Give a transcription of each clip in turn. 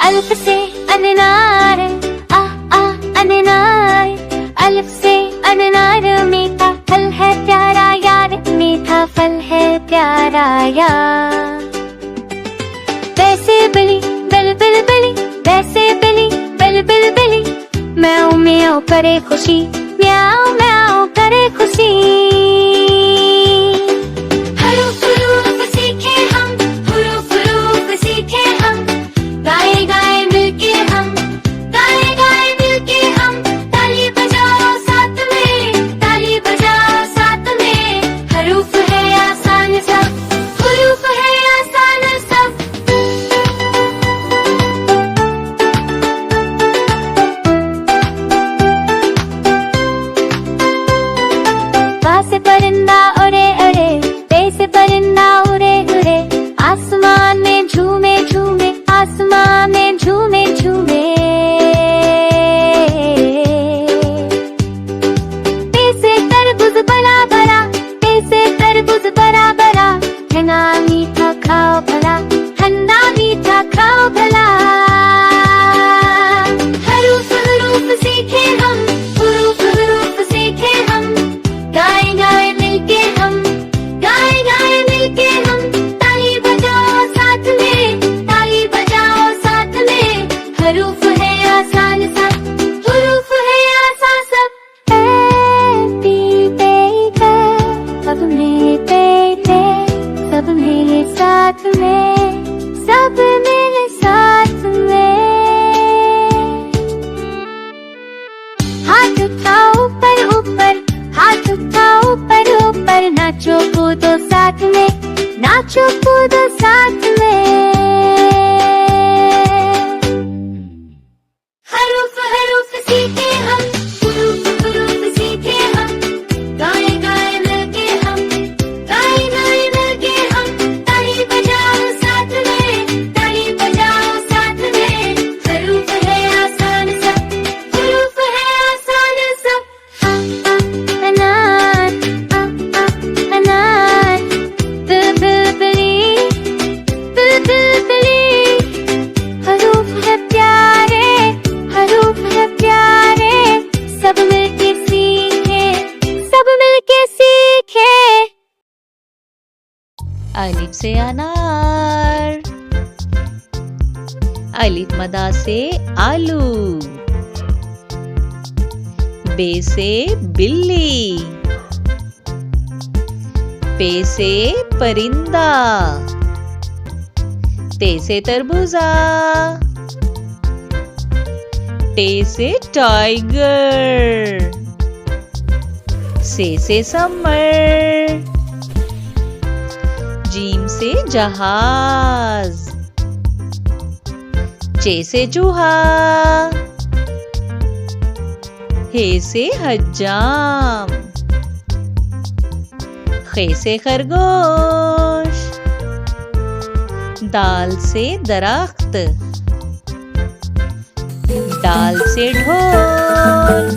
अल्फ से अननार, आ आ अननार। अल्फ से अननार, मीठा फल है प्यारा यार, मीठा फल है प्यारा यार। वैसे बली बिल बिल बिली, वैसे बली बिल बिल बिली। म्याऊं म्याऊं करे खुशी, म्याऊं म्याऊं करे खुशी। हरूफ हरूफ सीखे हम, हुरूफ हुरूफ सीखे हम। गाए गाए मिलके हम, गाए गाए मिलके हम। ताली बजाओ साथ में, ताली बजाओ साथ में। हरूफ है आसान सब, हुरूफ है आसान सब। वाह से परिंदा उड़े उड़े, पे से परिंदा उड़े उड़े। आसमान में झूमे झूमे, आसमान में झूमे झूमे। पे से तरबूज बड़ा बड़ा, पे से तरबूज बड़ा बड़ा। ठंडा मीठा खाओ भला, ठंडा मीठा खाओ भला। हरूफ हरूफ सीखे हम, हुरूफ हुरूफ सीखे हम। गाए गाए मिलके हम, गाए गाए मिलके हम। ताली बजाओ साथ में, ताली बजाओ साथ में। हरूफ है आसान सब, हुरूफ है आसान सब। हैप्पी बर्थडे, सब मेरे बेटे, सब मेरे साथ में, सब मेरे साथ में। हाथ उठाओ ऊपर ऊपर, हाथ उठाओ ऊपर ऊपर। नाचो कूदो साथ में, नाचो कूदो साथ में। हरूफ हरूफ सीखे हम, हुरूफ हुरूफ सीखे हम। गाए गाए मिलके हम, गाए गाए मिलके हम। ताली बजाओ साथ में, ताली बजाओ साथ में। हरूफ है आसान सब, हुरूफ है आसान सब। अनार, अनार। बिलबिली, बिलबिली। हरूफ है प्यारे, हरूफ है प्यारे। सब मिलके सीखे, सब मिलके सीखे। अलिफ से अनार, अलिफ मदा से आलू। बे से बिल्ली, पे से परिंदा। ते से तरबूजा, टे से टाइगर। से समर, जीम से जहाज। चे से चूहा, हे से हज्जाम। खे से खरगोश, दाल से दरख्त। दाल से ढोल,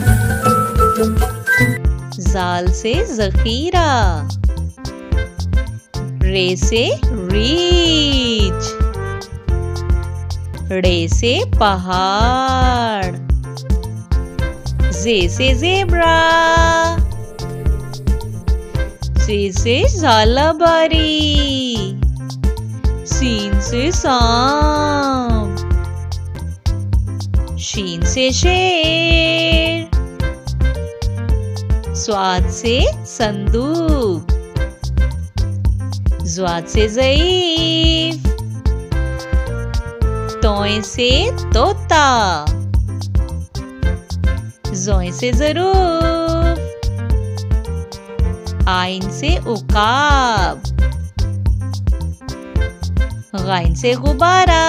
जाल से जखीरा। रे से रीछ, रे से पहाड़। जे से जेब्रा, जे से झालाबारी। सीन से सांप, शीन से शेर। स्वाद से संदूक, ज़्वाद से ज़ईफ। तोय से तोता, ज़ोय से ज़रूफ। आइन से उकाब, गाइन से गुब्बारा।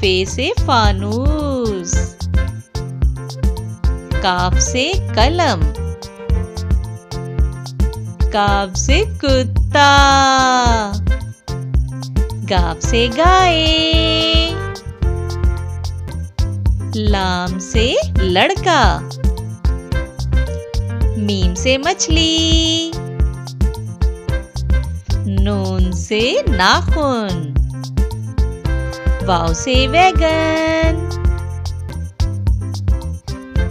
फे से फानूस, काफ से कलम। काफ से कुत्ता, गाफ से गाय। लाम से लड़का, मीम से मछली। नून से नाखून, वाव से वैगन,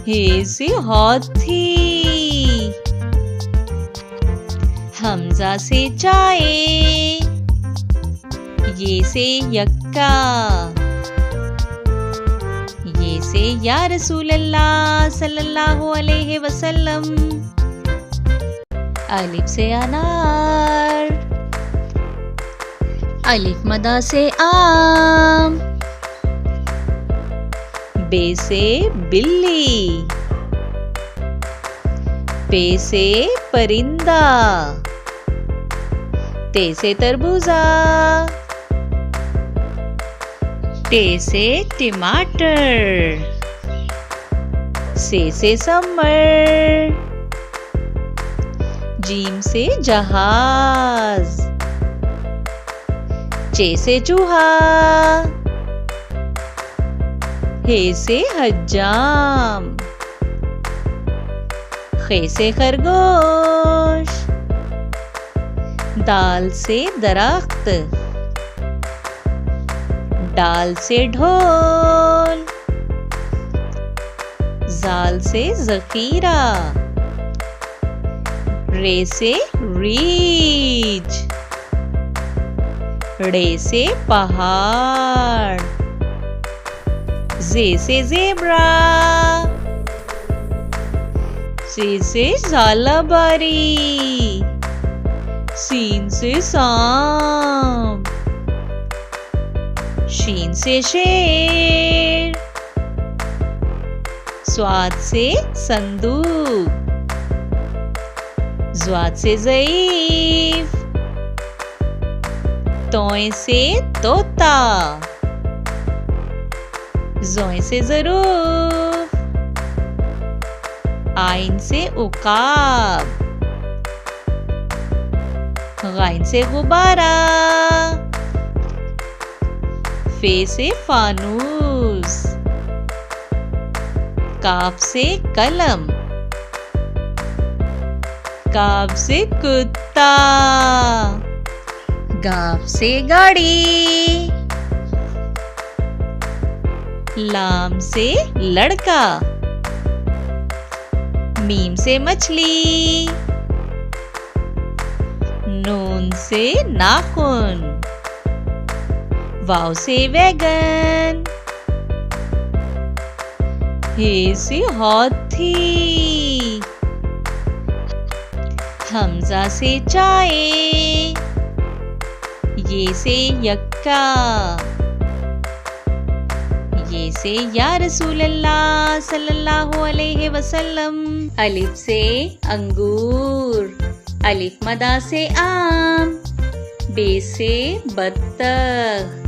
हे से हाथी, हमजा से चाय, ये से यक्का, ये से या रसूल अल्लाह सल्लल्लाहु अलैहि वसल्लम। अलिफ से अनार, अलिफ मदा से आम, बे से बिल्ली, पे से परिंदा, ते से तरबूजा, टे से टमाटर, से समर, जीम से जहाज, चे से चूहा, हे से हज्जाम, खे से खरगोश, दाल से दरख्त, डाल से ढोल, जाल से जखीरा, रे से रीछ, रे से पहाड़, जे से ज़ेब्रा, से झालाबारी, सीन से सांप, शीन से शेर, स्वाद से संदूक, ज़्वाद से ज़ईफ, तोय से तोता, ज़ोय से ज़रूफ, आइन से उकाब, गाइन से गुब्बारा, फे से फानूस, काफ से कलम, काफ से कुत्ता, गाफ से गाड़ी, लाम से लड़का, मीम से मछली, नून से नाखून, वाव से वैगन, हे से हाथी, हमजा से चाय, ये से यक्का, ये से या रसूल अल्लाह सल्लल्लाहु अलैहि वसल्लम। अलिफ से अंगूर, अलिफ मदा से आम, बे से बत्तख,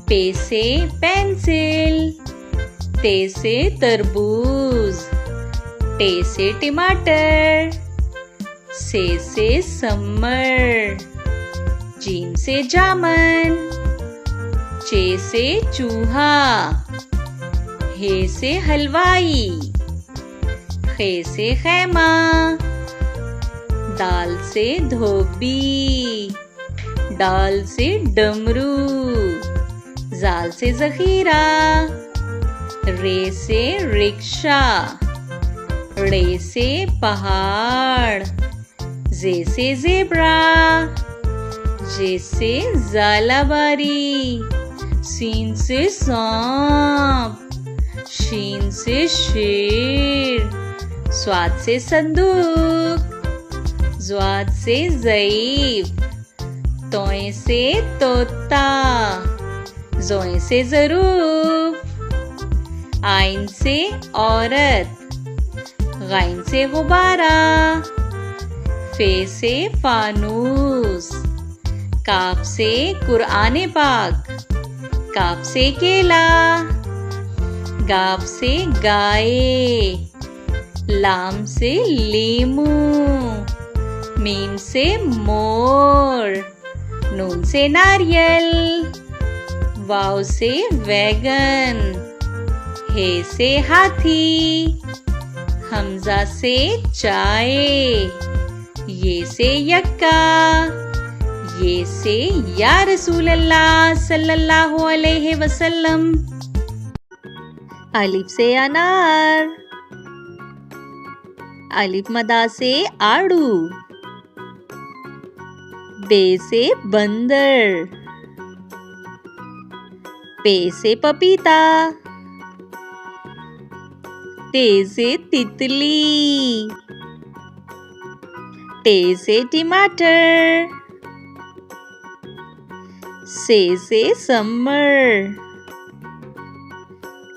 पे से पेंसिल, ते से तरबूज, टे से टमाटर, से समर, जीम से जामन, चे से चूहा, हे से हलवाई, खे से खैमा, दाल से धोबी, डाल से डमरू, जाल से जखीरा, रे से रिक्शा, रे से पहाड़, जे से ज़ेब्रा, जे से झालाबारी, सीन से सांप, शीन से शेर, स्वाद से संदूक, ज़्वाद से ज़ईफ, तोय से तोता, ज़ोय से ज़रूफ, आइन से औरत, गाइन से गुब्बारा, फे से फानूस, काफ से कुरान पाक, काफ से केला, गाफ से गाय, लाम से लीमू, मीम से मोर, नून से नारियल, वाव से वैगन, हे से हाथी, हमजा से चाय, ये से यक्का, ये से या रसूल अल्लाह सल्लल्लाहु अलैहि वसल्लम। अलिफ से अनार, अलिफ मदा से आड़ू, बे से बंदर, पे से पपीता, ते से तितली, टे से टमाटर, से समर,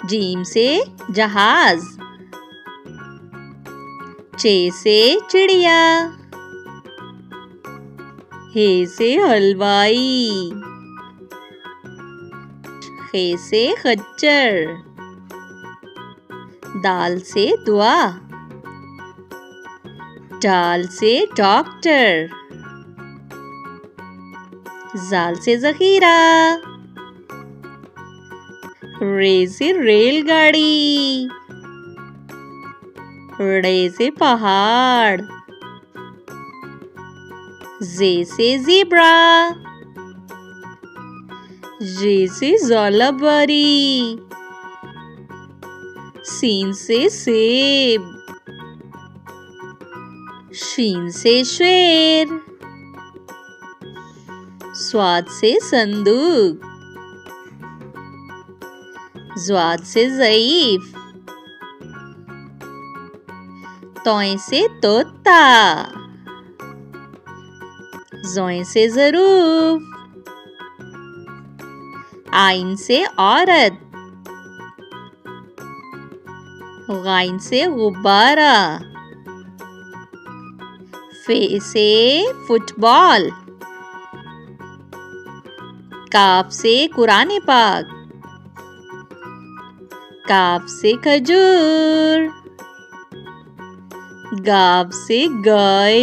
जीम से जहाज, चे से चिड़िया, हे से हलवाई, खे से खच्चर, दाल से दुआ, डाल से डॉक्टर, जाल से जखीरा, रे से रेलगाड़ी, रे से पहाड़, जे से ज़ेब्रा, जे से ज़ालाबारी, सीन से सेब, शीन से शेर, स्वाद से संदूक, ज़्वाद से ज़ईफ, तोय से तोता, ज़ोय से ज़रूफ, आइन से औरत, गाइन से गुब्बारा, फे से फुटबॉल, काफ से कुरान पाक, काफ से खजूर, गाव से गाय,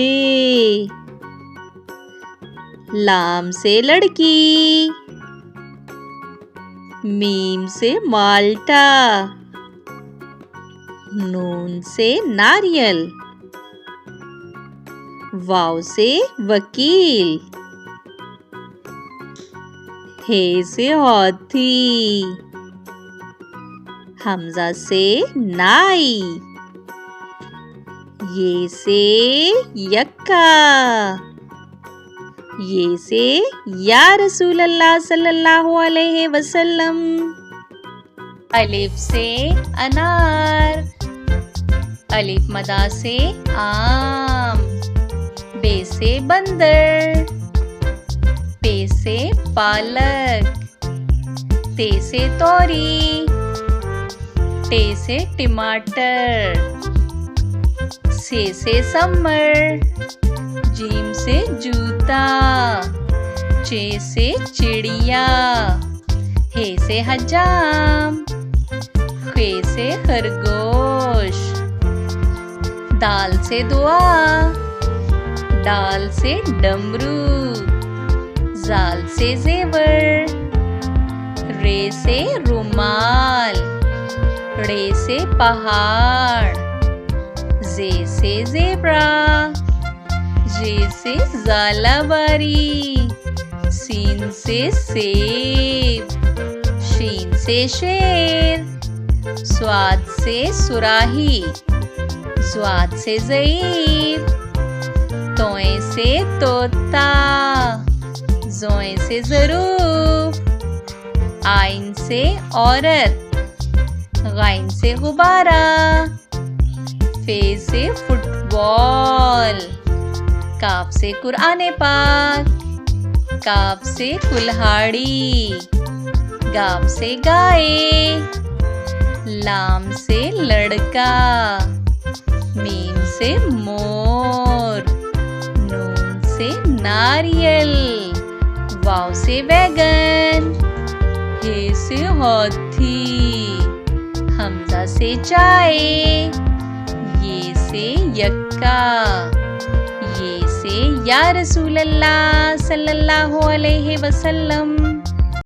लाम से लड़की, मीम से माल्टा, नून से नारियल, वाव से वकील, हे से हाथी, हमजा से नाई, ये से यक्का, ये से या रसूल अल्लाह सल्लल्लाहु अलैहि वसल्लम। अलिफ से अनार, अलिफ मदा से आम, बे से बंदर, पे से पालक, ते से तोरी, टे से टमाटर, से समर, जीम से जूता, चे से चिड़िया, हे से हजाम, खे से खरगोश, दाल से दुआ, डाल से डमरू, जाल से जेवर, रे से रुमाल, रे से पहाड़, जे से ज़ेब्रा, जे से ज़ालाबारी, सीन से सेब, शीन से शेर, स्वाद से सुराही, ज़्वाद से ज़ईफ, तोय से तोता, ज़ोय से ज़रूफ, आइन से औरत, गाइन से गुब्बारा, फे से फुटबॉल, काफ से कुरान पाक, काफ से कुल्हाड़ी, गाफ से गाय, लाम से लड़का, मीम से मोर, नून से नारियल, वाव से बैगन, हे से हाथी, हमजा से चाय, ये से यक्का, ये से या रसूल अल्लाह सल्लल्लाहु अलैहि वसल्लम।